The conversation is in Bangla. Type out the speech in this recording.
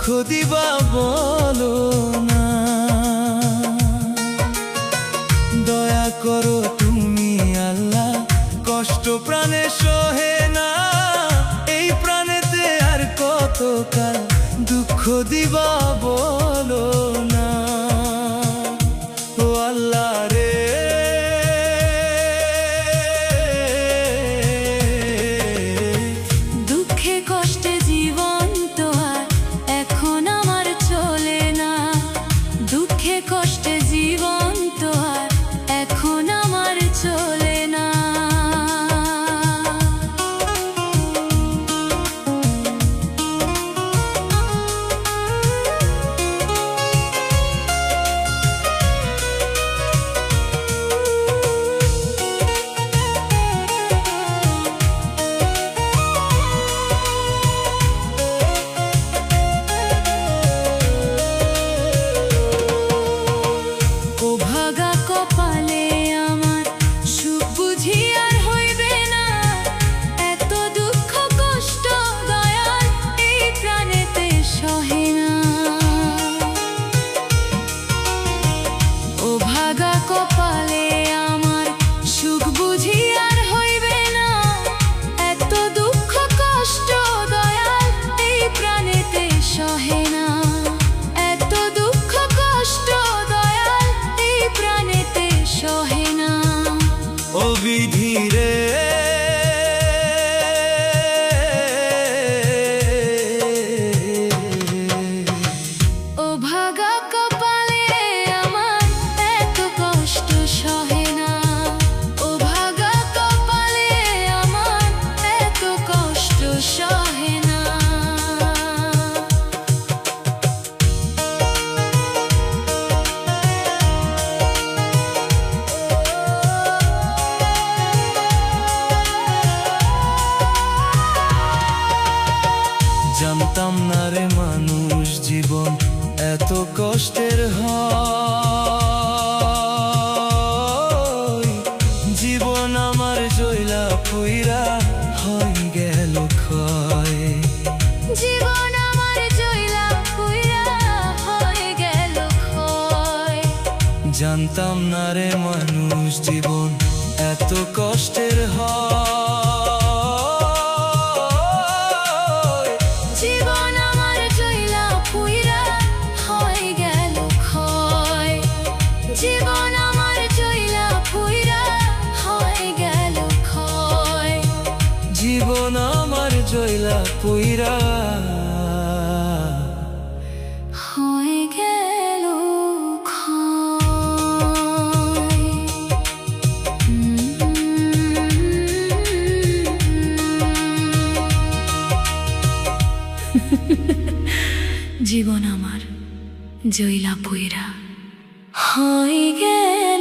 দিবা বলো না। দয়া করো তুমি আল্লাহ, কষ্ট প্রাণে সহে না। এই প্রাণেতে আর কতকাল দুঃখ দিবা বলো না। ও আল্লাহ রে, দুঃখে কষ্টে জীবন তো আর এখন আমার চলে না। দুঃখে কষ্টে জীবন তো আর এখন আমার চলে না। কপালে আমার সুখ বুঝি আর হইবে না। এত দুঃখ কষ্ট দয়াল এই প্রাণেতে সহে না। এত দুঃখ কষ্ট দয়াল এই প্রাণেতে সহে না। ও বিধি রে, ও ভাগা কপালে আমার এত কষ্ট সহে না। ও ভাগা কপালে আমার এত কষ্ট সহে না। জানতাম না রে মানুষ জীবন এত কষ্টের হয়। জীবন আমার জইলা পুইরা হয়ে গেল ক্ষয়। জীবন আমার জইলা পুইরা হয়ে গেল ক্ষয়। জানতাম না রে মানুষ জীবন এত কষ্টের হয়। জীবন আমার জইলা পুইরা হয়ে গেল ক্ষয়। জীবন আমার জইলা পুইরা হয়ে গেল ক্ষয়। জীবন আমার জইলা পুইরা হয়ে গেল ক্ষয়। জীবন আমার জইলা পুইরা হয়ে গেল।